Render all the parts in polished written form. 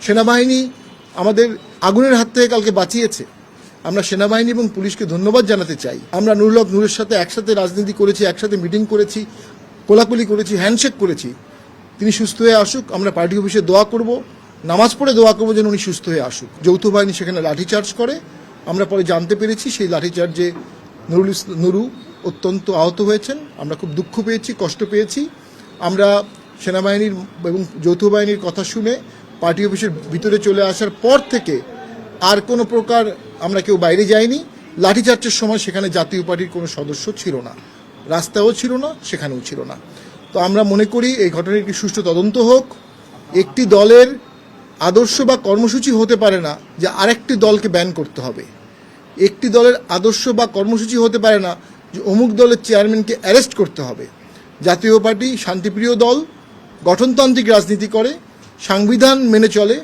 সেনাবাহিনী আমাদের আগুনের হাত থেকে কালকে বাঁচিয়েছে। আমরা সেনাবাহিনী এবং পুলিশকে ধন্যবাদ জানাতে চাই। আমরা নুরুল হক নূরের সাথে একসাথে রাজনীতি করেছি, একসাথে মিটিং করেছি, কোলাকুলি করেছি, হ্যান্ডশেক করেছি। তিনি সুস্থ হয়ে আসুক। আমরা পার্টি অফিসে দোয়া করব, নামাজ পড়ে দোয়া করবো যেন উনি সুস্থ হয়ে আসুক। যৌথ বাহিনী সেখানে লাঠিচার্জ করে, আমরা পরে জানতে পেরেছি সেই লাঠিচার্জে নুরু অত্যন্ত আহত হয়েছেন। আমরা খুব দুঃখ পেয়েছি, কষ্ট পেয়েছি। আমরা সেনাবাহিনীর এবং যৌথ বাহিনীর কথা শুনে পার্টি অফিসের ভিতরে চলে আসার পর থেকে আর কোনো প্রকার আমরা কেউ বাইরে যাইনি। লাঠিচার্জের সময় সেখানে জাতীয় পার্টির কোনো সদস্য ছিল না, রাস্তাও ছিল না, সেখানেও ছিল না। তো আমরা মনে করি এই ঘটনার একটি সুষ্ঠু তদন্ত হোক। একটি দলের আদর্শ বা কর্মসূচি হতে পারে না যে আরেকটি দলকে ব্যান করতে হবে। একটি দলের আদর্শ বা কর্মসূচি হতে পারে না যে অমুক দলের চেয়ারম্যানকে অ্যারেস্ট করতে হবে। জাতীয় পার্টি শান্তিপ্রিয় দল, গঠনতান্ত্রিক রাজনীতি করে, সংবিধান মেনে চলে,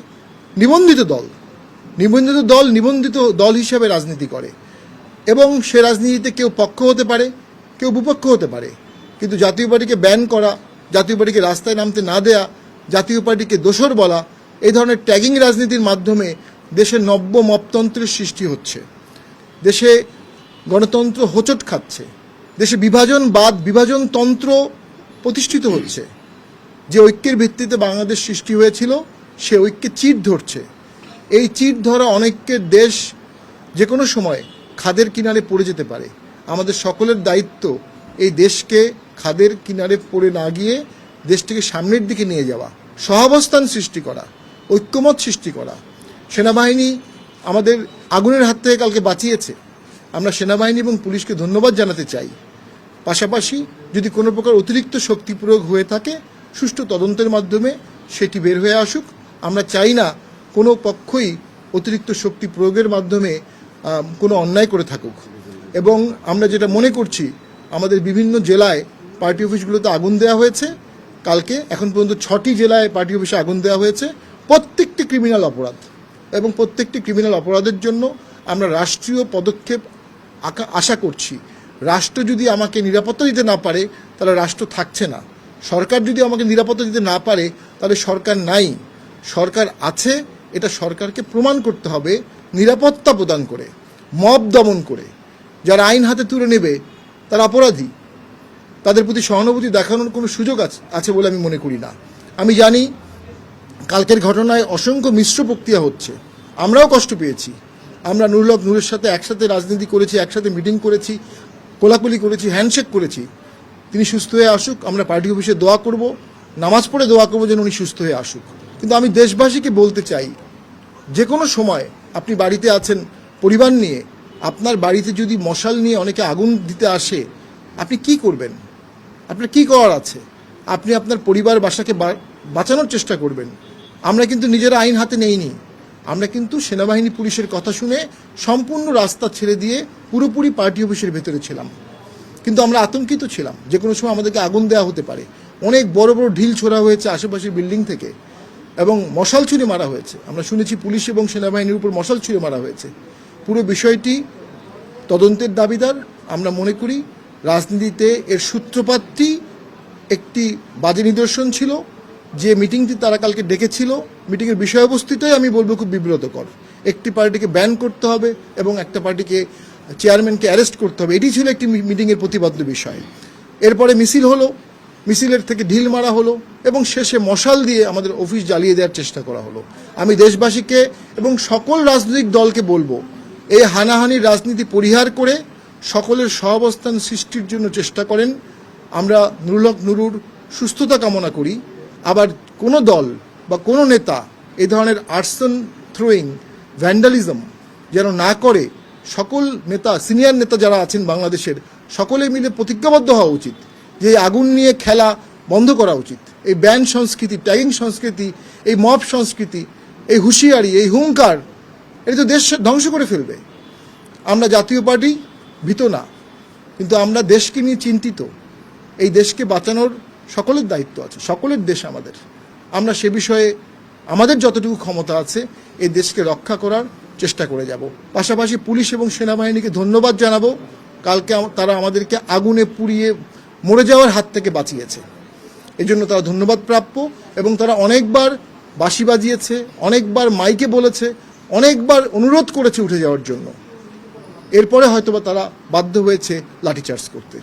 নিবন্ধিত দল হিসাবে রাজনীতি করে এবং সে রাজনীতিতে কেউ পক্ষ হতে পারে, কেউ বিপক্ষ হতে পারে। কিন্তু জাতীয় পার্টিকে ব্যান করা, জাতীয় পার্টিকে রাস্তায় নামতে না দেয়া, জাতীয় পার্টিকে দোসর বলা, এই ধরনের ট্যাগিং রাজনীতির মাধ্যমে দেশে নব্য মপতন্ত্রের সৃষ্টি হচ্ছে। দেশে গণতন্ত্র হোঁচট খাচ্ছে। দেশে বিভাজনতন্ত্র প্রতিষ্ঠিত হচ্ছে। যে ঐক্যের ভিত্তিতে বাংলাদেশ সৃষ্টি হয়েছিল সে ঐক্যে চির ধরছে। এই চির ধরা অনেকের দেশ যে কোনো সময় খাদের কিনারে পড়ে যেতে পারে। আমাদের সকলের দায়িত্ব এই দেশকে খাদের কিনারে পড়ে না গিয়ে দেশটিকে সামনের দিকে নিয়ে যাওয়া, সহাবস্থান সৃষ্টি করা, ঐক্যমত সৃষ্টি করা। সেনাবাহিনী আমাদের আগুনের হাত থেকে কালকে বাঁচিয়েছে। আমরা সেনাবাহিনী এবং পুলিশকে ধন্যবাদ জানাতে চাই। পাশাপাশি যদি কোনো প্রকার অতিরিক্ত শক্তি প্রয়োগ হয়ে থাকে সুষ্ঠু তদন্তের মাধ্যমে সেটি বের হয়ে আসুক। আমরা চাই না কোনো পক্ষই অতিরিক্ত শক্তি প্রয়োগের মাধ্যমে কোনো অন্যায় করে থাকুক। এবং আমরা যেটা মনে করছি, আমাদের বিভিন্ন জেলায় পার্টি অফিসগুলোতে আগুন দেওয়া হয়েছে। কালকে এখন পর্যন্ত 6টি জেলায় পার্টি অফিসে আগুন দেওয়া হয়েছে। প্রত্যেকটি ক্রিমিনাল অপরাধ এবং প্রত্যেকটি ক্রিমিনাল অপরাধের জন্য আমরা রাষ্ট্রীয় পদক্ষেপ আশা করছি। রাষ্ট্র যদি আমাকে নিরাপত্তা দিতে না পারে তাহলে রাষ্ট্র থাকছে না। সরকার যদি আমাকে নিরাপত্তা দিতে না পারে তাহলে সরকার নাই। সরকার আছে, এটা সরকারকে প্রমাণ করতে হবে নিরাপত্তা প্রদান করে, মব দমন করে। যারা আইন হাতে তুলে নেবে তারা অপরাধী, তাদের প্রতি সহানুভূতি দেখানোর কোনো সুযোগ আছে বলে আমি মনে করি না। আমি জানি কালকের ঘটনায় অসংখ্য মিশ্র প্রক্রিয়া হচ্ছে। আমরাও কষ্ট পেয়েছি। আমরা নুরুল হক নূরের সাথে একসাথে রাজনীতি করেছি, একসাথে মিটিং করেছি, কোলাকুলি করেছি, হ্যান্ডশেক করেছি। তিনি সুস্থ হয়ে আসুক। আমরা পার্টি অফিসে দোয়া করব, নামাজ পড়ে দোয়া করবো যেন উনি সুস্থ হয়ে আসুক। কিন্তু আমি দেশবাসীকে বলতে চাই, যে কোনো সময় আপনি বাড়িতে আছেন পরিবার নিয়ে, আপনার বাড়িতে যদি মশাল নিয়ে অনেকে আগুন দিতে আসে, আপনি কি করবেন? আপনার কি করার আছে? আপনি আপনার পরিবার বাসাকে বাঁচানোর চেষ্টা করবেন। আমরা কিন্তু নিজেরা আইন হাতে নেইনি। আমরা কিন্তু সেনাবাহিনী পুলিশের কথা শুনে সম্পূর্ণ রাস্তা ছেড়ে দিয়ে পুরোপুরি পার্টি অফিসের ভেতরে ছিলাম। কিন্তু আমরা আতঙ্কিত ছিলাম, যে কোনো সময় আমাদেরকে আগুন দেওয়া হতে পারে। অনেক বড় বড় ঢিল ছোড়া হয়েছে আশেপাশের বিল্ডিং থেকে এবং মশাল ছুরি মারা হয়েছে। আমরা শুনেছি পুলিশ এবং সেনাবাহিনীর উপর মশাল ছুরি মারা হয়েছে। পুরো বিষয়টি তদন্তের দাবিদার। আমরা মনে করি রাজনীতিতে এর সূত্রপাতটি একটি বাজে নিদর্শন ছিল। যে মিটিংটি তারা কালকে ডেকেছিল, মিটিংয়ের বিষয়বস্তুটাই আমি বলবো খুব বিব্রতকর। একটি পার্টিকে ব্যান করতে হবে এবং একটা পার্টিকে চেয়ারম্যানকে অ্যারেস্ট করতে হবে, এটি ছিল একটি মিটিংয়ের প্রতিপাদ্য বিষয়। এরপরে মিছিল হলো, মিছিলের থেকে ঢিল মারা হলো এবং শেষে মশাল দিয়ে আমাদের অফিস জ্বালিয়ে দেওয়ার চেষ্টা করা হলো। আমি দেশবাসীকে এবং সকল রাজনৈতিক দলকে বলবো, এই হানাহানির রাজনীতি পরিহার করে সকলের সহাবস্থান সৃষ্টির জন্য চেষ্টা করেন। আমরা নুরুল হক নুরুর সুস্থতা কামনা করি। আবার কোনো দল বা কোনো নেতা এই ধরনের আর্সন থ্রোয়িং, ভ্যান্ডালিজম যেন না করে। সকল নেতা, সিনিয়র নেতা যারা আছেন বাংলাদেশের, সকলে মিলে প্রতিজ্ঞাবদ্ধ হওয়া উচিত যে এই আগুন নিয়ে খেলা বন্ধ করা উচিত। এই ব্যান সংস্কৃতি, ট্যাগিং সংস্কৃতি, এই মব সংস্কৃতি, এই হুঁশিয়ারি, এই হুঙ্কার, এটা তো দেশ ধ্বংস করে ফেলবে। আমরা জাতীয় পার্টি ভীত না, কিন্তু আমরা দেশকে নিয়ে চিন্তিত। এই দেশকে বাঁচানোর সকলের দায়িত্ব আছে, সকলের দেশ আমাদের। আমরা সে বিষয়ে আমাদের যতটুকু ক্ষমতা আছে এই দেশকে রক্ষা করার চেষ্টা করে যাব। পাশাপাশি পুলিশ এবং সেনাবাহিনীকে ধন্যবাদ জানাবো। কালকে তারা আমাদেরকে আগুনে পুড়িয়ে মরে যাওয়ার হাত থেকে বাঁচিয়েছে, এই জন্য তারা ধন্যবাদ প্রাপ্য। এবং তারা অনেকবার বাঁশি বাজিয়েছে, অনেকবার মাইকে বলেছে, অনেকবার অনুরোধ করেছে উঠে যাওয়ার জন্য। এরপরে হয়তোবা তারা বাধ্য হয়েছে লাঠিচার্জ করতে।